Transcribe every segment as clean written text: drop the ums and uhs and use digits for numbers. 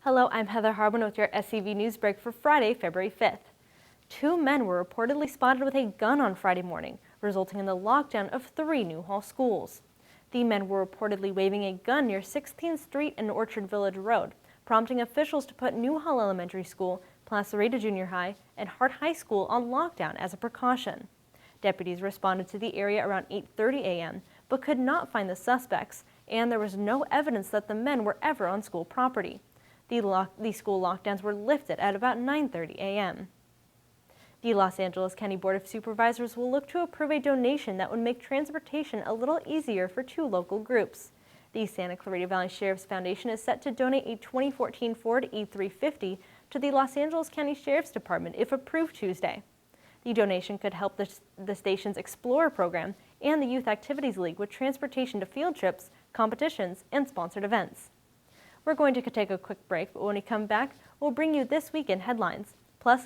Hello, I'm Heather Harbin with your SCV News Break for Friday, February 5th. Two men were reportedly spotted with a gun on Friday morning, resulting in the lockdown of 3 Newhall schools. The men were reportedly waving a gun near 16th Street and Orchard Village Road, prompting officials to put Newhall Elementary School, Placerita Junior High, and Hart High School on lockdown as a precaution. Deputies responded to the area around 8:30 a.m., but could not find the suspects, and there was no evidence that the men were ever on school property. The school lockdowns were lifted at about 9:30 a.m. The Los Angeles County Board of Supervisors will look to approve a donation that would make transportation a little easier for 2 local groups. The Santa Clarita Valley Sheriff's Foundation is set to donate a 2014 Ford E350 to the Los Angeles County Sheriff's Department if approved Tuesday. The donation could help the station's Explorer program and the Youth Activities League with transportation to field trips, competitions, and sponsored events. We're going to take a quick break, but when we come back, we'll bring you this weekend headlines. Plus,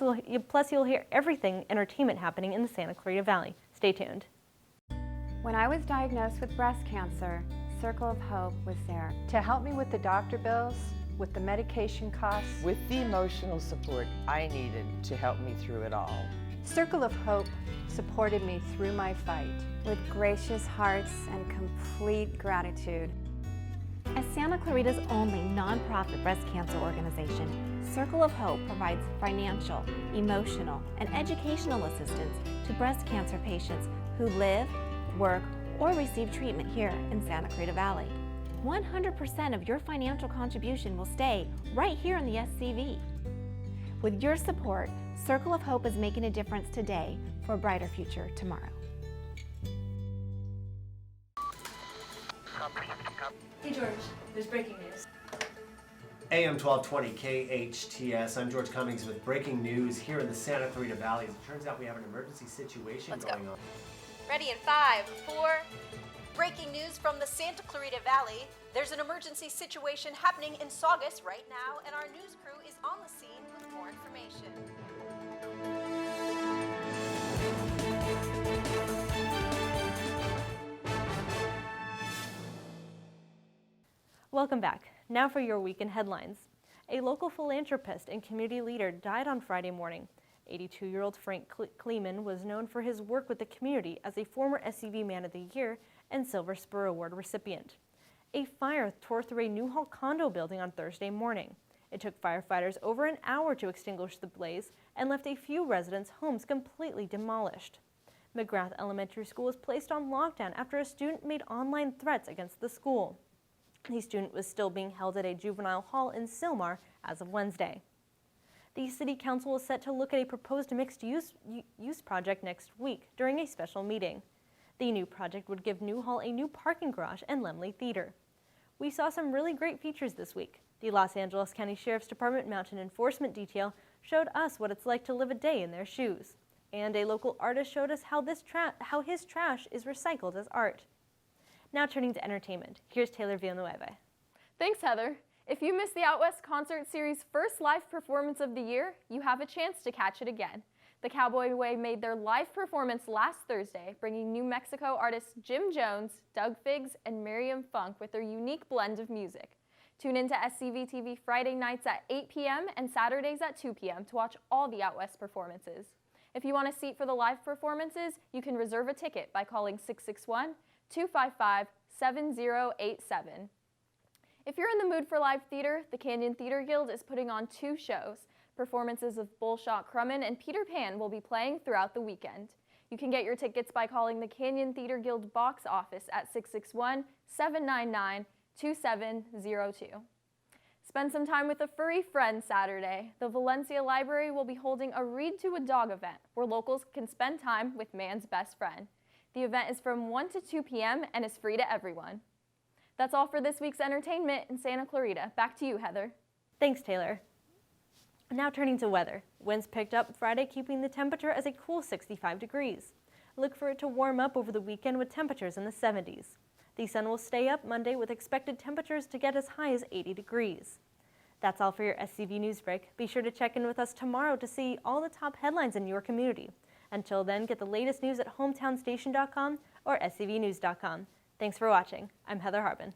you'll hear everything entertainment happening in the Santa Clarita Valley. Stay tuned. When I was diagnosed with breast cancer, Circle of Hope was there to help me with the doctor bills, with the medication costs, with the emotional support I needed to help me through it all. Circle of Hope supported me through my fight. with gracious hearts and complete gratitude. As Santa Clarita's only nonprofit breast cancer organization, Circle of Hope provides financial, emotional, and educational assistance to breast cancer patients who live, work, or receive treatment here in Santa Clarita Valley. 100% of your financial contribution will stay right here in the SCV. With your support, Circle of Hope is making a difference today for a brighter future tomorrow. Hey George, there's breaking news. AM 1220 KHTS. I'm George Cummings with breaking news here in the Santa Clarita Valley. As it turns out, we have an emergency situation going on. Ready in 5, 4. Breaking news from the Santa Clarita Valley. There's an emergency situation happening in Saugus right now, and our news crew is on the scene with more information. Welcome back. Now for your weekend headlines. A local philanthropist and community leader died on Friday morning. 82-year-old Frank Kleeman was known for his work with the community as a former SCV Man of the Year and Silver Spur Award recipient. A fire tore through a Newhall condo building on Thursday morning. It took firefighters over an hour to extinguish the blaze and left a few residents' homes completely demolished. McGrath Elementary School was placed on lockdown after a student made online threats against the school. The student was still being held at a juvenile hall in Sylmar as of Wednesday. The City Council is set to look at a proposed mixed-use project next week during a special meeting. The new project would give Newhall a new parking garage and Lemley Theater. We saw some really great features this week. The Los Angeles County Sheriff's Department Mountain Enforcement Detail showed us what it's like to live a day in their shoes. And a local artist showed us how his trash is recycled as art. Now turning to entertainment, here's Taylor Villanueva. Thanks, Heather. If you missed the Out West Concert Series' first live performance of the year, you have a chance to catch it again. The Cowboy Way made their live performance last Thursday, bringing New Mexico artists Jim Jones, Doug Figgs, and Miriam Funk with their unique blend of music. Tune into SCV TV Friday nights at 8 p.m. and Saturdays at 2 p.m. to watch all the Out West performances. If you want a seat for the live performances, you can reserve a ticket by calling 661-255-7087. If you're in the mood for live theater, the Canyon Theater Guild is putting on 2 shows. Performances of Bullshot Crummin and Peter Pan will be playing throughout the weekend. You can get your tickets by calling the Canyon Theater Guild box office at 661-799-2702. Spend some time with a furry friend Saturday. The Valencia Library will be holding a Read to a Dog event where locals can spend time with man's best friend. The event is from 1 to 2 p.m. and is free to everyone. That's all for this week's entertainment in Santa Clarita. Back to you, Heather. Thanks, Taylor. Now turning to weather. Winds picked up Friday, keeping the temperature as a cool 65 degrees. Look for it to warm up over the weekend with temperatures in the 70s. The sun will stay up Monday with expected temperatures to get as high as 80 degrees. That's all for your SCV News Break. Be sure to check in with us tomorrow to see all the top headlines in your community. Until then, get the latest news at hometownstation.com or scvnews.com. Thanks for watching. I'm Heather Harbin.